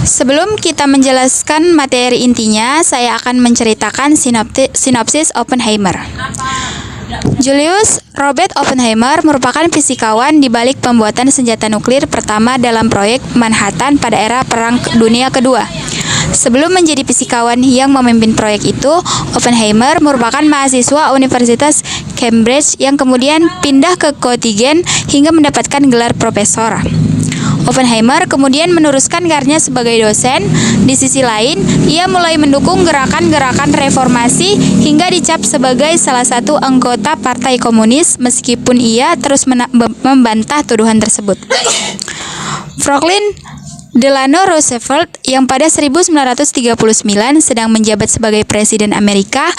Sebelum kita menjelaskan materi intinya, saya akan menceritakan sinopsis Oppenheimer. Julius Robert Oppenheimer merupakan fisikawan di balik pembuatan senjata nuklir pertama dalam proyek Manhattan pada era Perang Dunia Kedua. Sebelum menjadi fisikawan yang memimpin proyek itu, Oppenheimer merupakan mahasiswa Universitas Cambridge yang kemudian pindah ke Göttingen hingga mendapatkan gelar profesor. Oppenheimer kemudian meneruskan karirnya sebagai dosen. Di sisi lain, ia mulai mendukung gerakan-gerakan reformasi hingga dicap sebagai salah satu anggota Partai Komunis meskipun ia terus membantah tuduhan tersebut. Franklin Delano Roosevelt yang pada 1939 sedang menjabat sebagai Presiden Amerika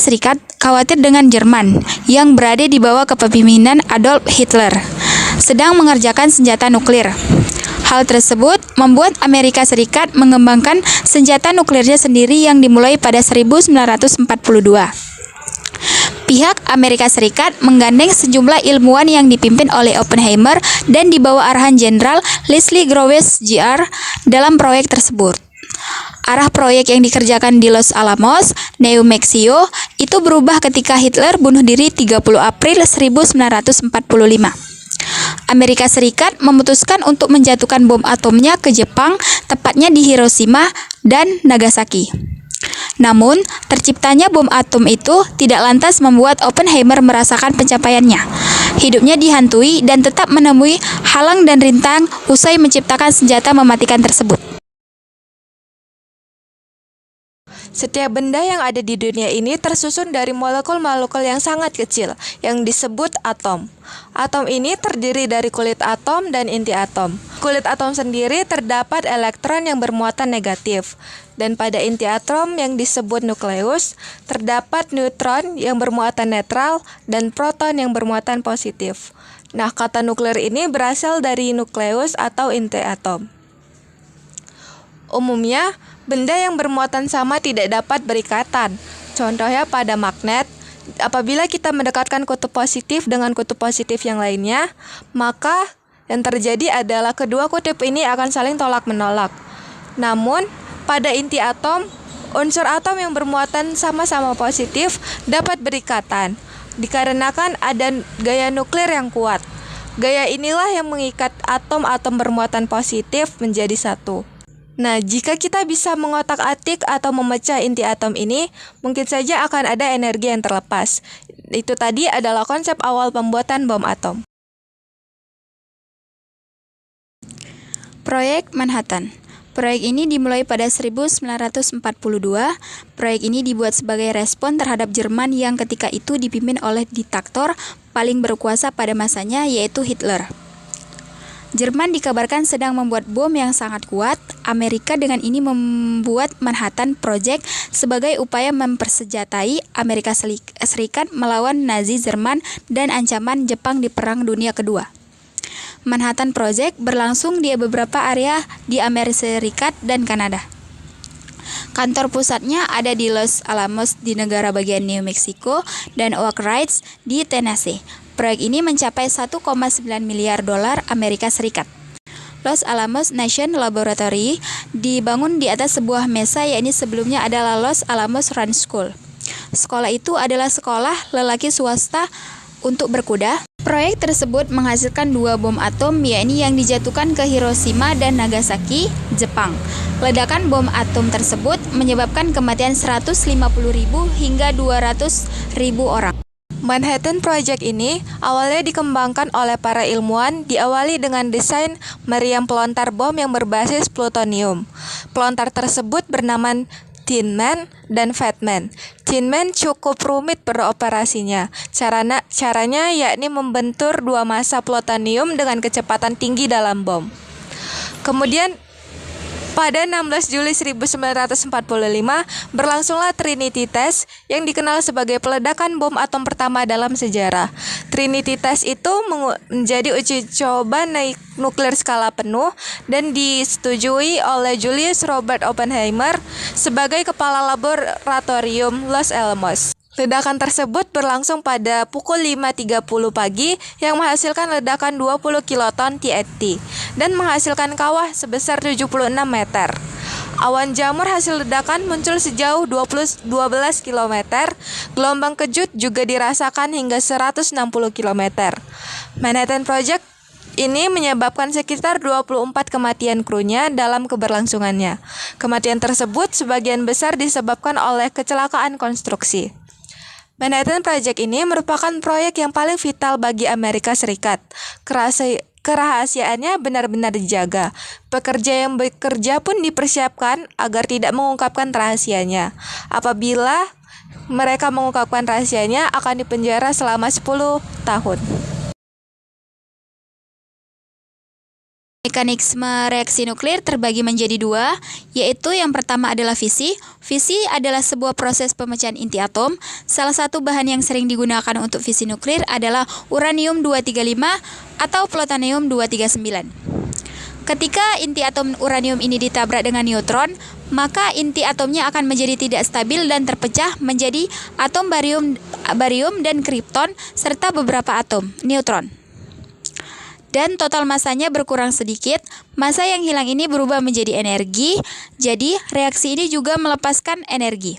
Serikat khawatir dengan Jerman yang berada di bawah kepemimpinan Adolf Hitler sedang mengerjakan senjata nuklir. Hal tersebut membuat Amerika Serikat mengembangkan senjata nuklirnya sendiri yang dimulai pada 1942. Pihak Amerika Serikat menggandeng sejumlah ilmuwan yang dipimpin oleh Oppenheimer dan di bawah arahan Jenderal Leslie Groves Jr. dalam proyek tersebut. Arah proyek yang dikerjakan di Los Alamos, New Mexico, itu berubah ketika Hitler bunuh diri 30 April 1945. Amerika Serikat memutuskan untuk menjatuhkan bom atomnya ke Jepang, tepatnya di Hiroshima dan Nagasaki. Namun, terciptanya bom atom itu tidak lantas membuat Oppenheimer merasakan pencapaiannya. Hidupnya dihantui dan tetap menemui halang dan rintang usai menciptakan senjata mematikan tersebut. Setiap benda yang ada di dunia ini tersusun dari molekul-molekul yang sangat kecil, yang disebut atom. Atom ini terdiri dari kulit atom dan inti atom. Kulit atom sendiri terdapat elektron yang bermuatan negatif, dan pada inti atom yang disebut nukleus, terdapat neutron yang bermuatan netral dan proton yang bermuatan positif. Nah, kata nuklir ini berasal dari nukleus atau inti atom. Umumnya, benda yang bermuatan sama tidak dapat berikatan. Contohnya pada magnet, apabila kita mendekatkan kutub positif dengan kutub positif yang lainnya, maka yang terjadi adalah kedua kutub ini akan saling tolak-menolak. Namun, pada inti atom, unsur atom yang bermuatan sama-sama positif dapat berikatan, dikarenakan ada gaya nuklir yang kuat. Gaya inilah yang mengikat atom-atom bermuatan positif menjadi satu. Nah, jika kita bisa mengotak-atik atau memecah inti atom ini, mungkin saja akan ada energi yang terlepas. Itu tadi adalah konsep awal pembuatan bom atom. Proyek Manhattan. Proyek ini dimulai pada 1942. Proyek ini dibuat sebagai respon terhadap Jerman yang ketika itu dipimpin oleh diktator paling berkuasa pada masanya, yaitu Hitler. Jerman dikabarkan sedang membuat bom yang sangat kuat. Amerika dengan ini membuat Manhattan Project sebagai upaya mempersenjatai Amerika Serikat melawan Nazi Jerman dan ancaman Jepang di Perang Dunia Kedua. Manhattan Project berlangsung di beberapa area di Amerika Serikat dan Kanada. Kantor pusatnya ada di Los Alamos di negara bagian New Mexico dan Oak Ridge di Tennessee. Proyek ini mencapai 1,9 miliar dolar Amerika Serikat. Los Alamos National Laboratory dibangun di atas sebuah mesa, yakni sebelumnya adalah Los Alamos Ranch School. Sekolah itu adalah sekolah lelaki swasta untuk berkuda. Proyek tersebut menghasilkan 2 bom atom, yakni yang dijatuhkan ke Hiroshima dan Nagasaki, Jepang. Ledakan bom atom tersebut menyebabkan kematian 150.000 hingga 200.000 orang. Manhattan Project ini awalnya dikembangkan oleh para ilmuwan, diawali dengan desain meriam pelontar bom yang berbasis plutonium. Pelontar tersebut bernama Thin Man dan Fat Man. Thin Man cukup rumit beroperasinya. Caranya yakni membentur 2 massa plutonium dengan kecepatan tinggi dalam bom. Kemudian pada 16 Juli 1945 berlangsunglah Trinity Test yang dikenal sebagai peledakan bom atom pertama dalam sejarah. Trinity Test itu menjadi uji coba nuklir skala penuh dan disetujui oleh Julius Robert Oppenheimer sebagai kepala laboratorium Los Alamos. Ledakan tersebut berlangsung pada pukul 5.30 pagi yang menghasilkan ledakan 20 kiloton TNT dan menghasilkan kawah sebesar 76 meter. Awan jamur hasil ledakan muncul sejauh 12 km. Gelombang kejut juga dirasakan hingga 160 km. Manhattan Project ini menyebabkan sekitar 24 kematian krunya dalam keberlangsungannya. Kematian tersebut sebagian besar disebabkan oleh kecelakaan konstruksi. Manhattan Project ini merupakan proyek yang paling vital bagi Amerika Serikat. Kerahasiaannya benar-benar dijaga. Pekerja yang bekerja pun dipersiapkan agar tidak mengungkapkan rahasianya. Apabila mereka mengungkapkan rahasianya, akan dipenjara selama 10 tahun. Mekanisme reaksi nuklir terbagi menjadi dua, yaitu yang pertama adalah fisi. Fisi adalah sebuah proses pemecahan inti atom. Salah satu bahan yang sering digunakan untuk fisi nuklir adalah uranium-235 atau plutonium-239. Ketika inti atom uranium ini ditabrak dengan neutron, maka inti atomnya akan menjadi tidak stabil dan terpecah menjadi atom barium dan kripton serta beberapa atom neutron. Dan total masanya berkurang sedikit. Massa yang hilang ini berubah menjadi energi, jadi reaksi ini juga melepaskan energi.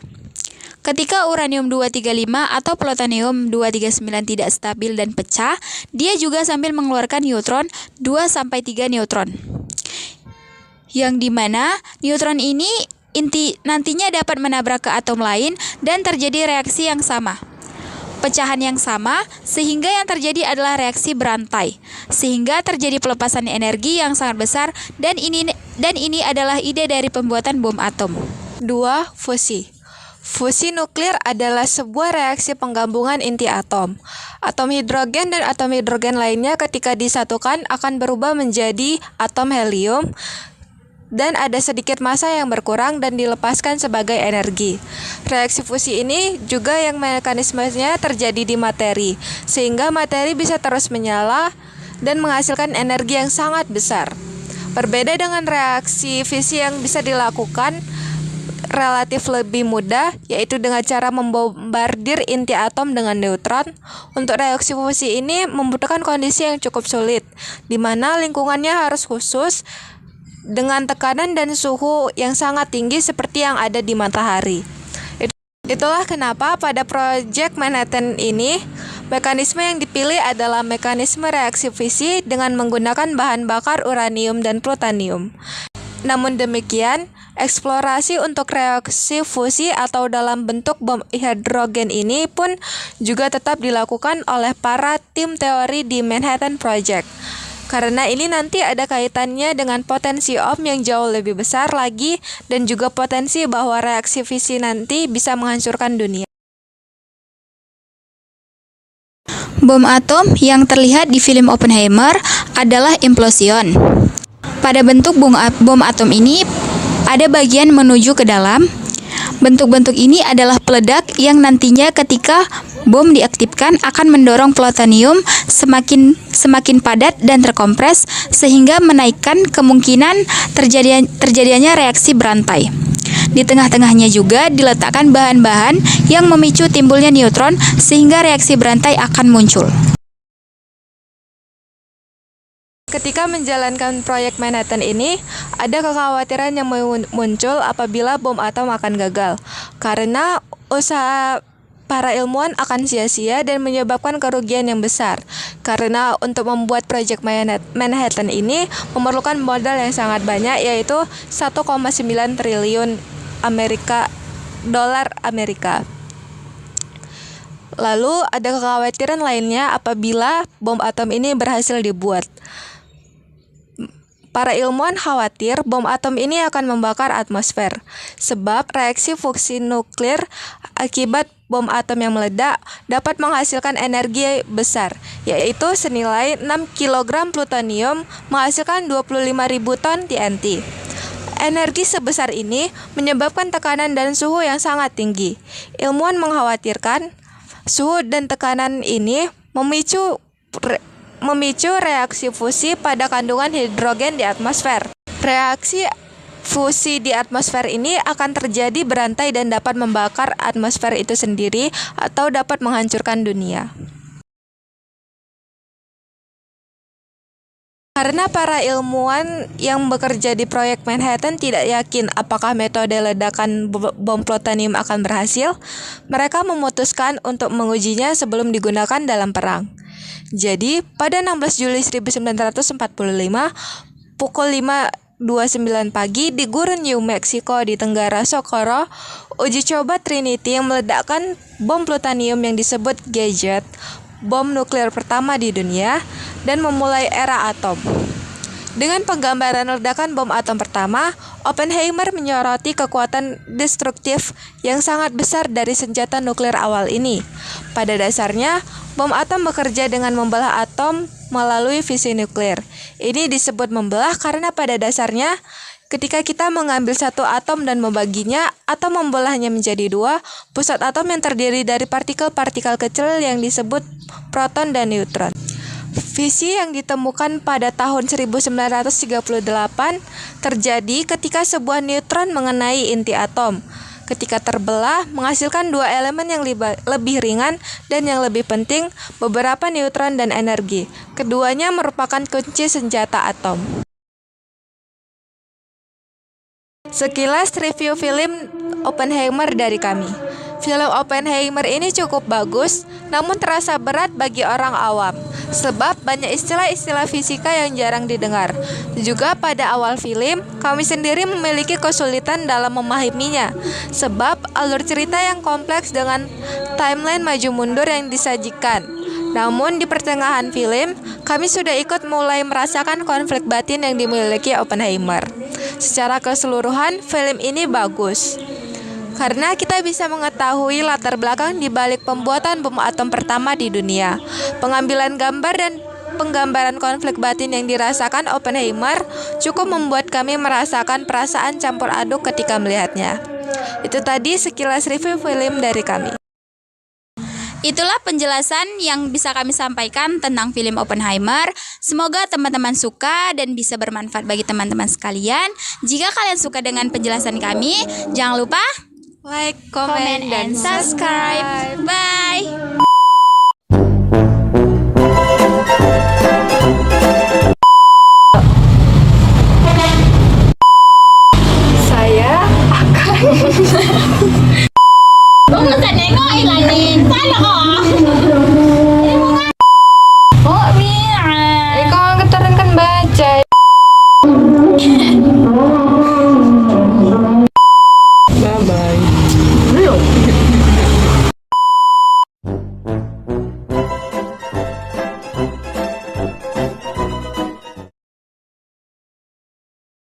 Ketika uranium-235 atau plutonium-239 tidak stabil dan pecah, dia juga sambil mengeluarkan neutron 2-3 neutron. Yang dimana neutron ini nantinya dapat menabrak ke atom lain dan terjadi reaksi yang sama. Pecahan yang sama, sehingga yang terjadi adalah reaksi berantai, sehingga terjadi pelepasan energi yang sangat besar, dan ini adalah ide dari pembuatan bom atom. 2. Fusi. Fusi nuklir adalah sebuah reaksi penggabungan inti atom. Atom hidrogen dan atom hidrogen lainnya ketika disatukan akan berubah menjadi atom helium, dan ada sedikit massa yang berkurang dan dilepaskan sebagai energi. Reaksi fusi ini juga yang mekanismenya terjadi di materi, sehingga materi bisa terus menyala dan menghasilkan energi yang sangat besar. Berbeda dengan reaksi fisi yang bisa dilakukan relatif lebih mudah, yaitu dengan cara membombardir inti atom dengan neutron. Untuk reaksi fusi ini membutuhkan kondisi yang cukup sulit, di mana lingkungannya harus khusus dengan tekanan dan suhu yang sangat tinggi seperti yang ada di matahari. Itulah kenapa pada proyek Manhattan ini, mekanisme yang dipilih adalah mekanisme reaksi fisi dengan menggunakan bahan bakar uranium dan plutonium. Namun demikian, eksplorasi untuk reaksi fusi atau dalam bentuk bom hidrogen ini pun juga tetap dilakukan oleh para tim teori di Manhattan Project. Karena ini nanti ada kaitannya dengan potensi bom yang jauh lebih besar lagi dan juga potensi bahwa reaksi fisi nanti bisa menghancurkan dunia. Bom atom yang terlihat di film Oppenheimer adalah implosion. Pada bentuk bom atom ini ada bagian menuju ke dalam. Bentuk-bentuk ini adalah peledak yang nantinya ketika bom diaktifkan akan mendorong plutonium semakin padat dan terkompres sehingga menaikkan kemungkinan terjadinya reaksi berantai. Di tengah-tengahnya juga diletakkan bahan-bahan yang memicu timbulnya neutron sehingga reaksi berantai akan muncul. Ketika menjalankan proyek Manhattan ini, ada kekhawatiran yang muncul apabila bom atom akan gagal, karena usaha para ilmuwan akan sia-sia dan menyebabkan kerugian yang besar. Karena untuk membuat proyek Manhattan ini memerlukan modal yang sangat banyak, yaitu 1,9 triliun dolar Amerika. Lalu ada kekhawatiran lainnya apabila bom atom ini berhasil dibuat. Para ilmuwan khawatir bom atom ini akan membakar atmosfer, sebab reaksi fusi nuklir akibat bom atom yang meledak dapat menghasilkan energi besar, yaitu senilai 6 kg plutonium menghasilkan 25.000 ton TNT. Energi sebesar ini menyebabkan tekanan dan suhu yang sangat tinggi. Ilmuwan mengkhawatirkan suhu dan tekanan ini memicu reaksi fusi pada kandungan hidrogen di atmosfer. Reaksi fusi di atmosfer ini akan terjadi berantai dan dapat membakar atmosfer itu sendiri atau dapat menghancurkan dunia. Karena para ilmuwan yang bekerja di proyek Manhattan tidak yakin apakah metode ledakan bom plutonium akan berhasil, mereka memutuskan untuk mengujinya sebelum digunakan dalam perang. Jadi, pada 16 Juli 1945, pukul 5:29 pagi di gurun New Mexico di Tenggara Socorro, uji coba Trinity yang meledakkan bom plutonium yang disebut Gadget, bom nuklir pertama di dunia, dan memulai era atom. Dengan penggambaran ledakan bom atom pertama, Oppenheimer menyoroti kekuatan destruktif yang sangat besar dari senjata nuklir awal ini. Pada dasarnya, bom atom bekerja dengan membelah atom melalui fisi nuklir. Ini disebut membelah karena pada dasarnya, ketika kita mengambil satu atom dan membaginya atau membelahnya menjadi dua, pusat atom yang terdiri dari partikel-partikel kecil yang disebut proton dan neutron. Fisi yang ditemukan pada tahun 1938 terjadi ketika sebuah neutron mengenai inti atom. Ketika terbelah, menghasilkan dua elemen yang lebih ringan dan yang lebih penting, beberapa neutron dan energi. Keduanya merupakan kunci senjata atom. Sekilas review film Oppenheimer dari kami. Film Oppenheimer ini cukup bagus, namun terasa berat bagi orang awam, sebab banyak istilah-istilah fisika yang jarang didengar. Juga pada awal film, kami sendiri memiliki kesulitan dalam memahaminya, sebab alur cerita yang kompleks dengan timeline maju mundur yang disajikan. Namun di pertengahan film, kami sudah ikut mulai merasakan konflik batin yang dimiliki Oppenheimer. Secara keseluruhan, film ini bagus karena kita bisa mengetahui latar belakang di balik pembuatan bom atom pertama di dunia. Pengambilan gambar dan penggambaran konflik batin yang dirasakan Oppenheimer cukup membuat kami merasakan perasaan campur aduk ketika melihatnya. Itu tadi sekilas review film dari kami. Itulah penjelasan yang bisa kami sampaikan tentang film Oppenheimer. Semoga teman-teman suka dan bisa bermanfaat bagi teman-teman sekalian. Jika kalian suka dengan penjelasan kami, jangan lupa Like, comment and subscribe. Bye. Saya akan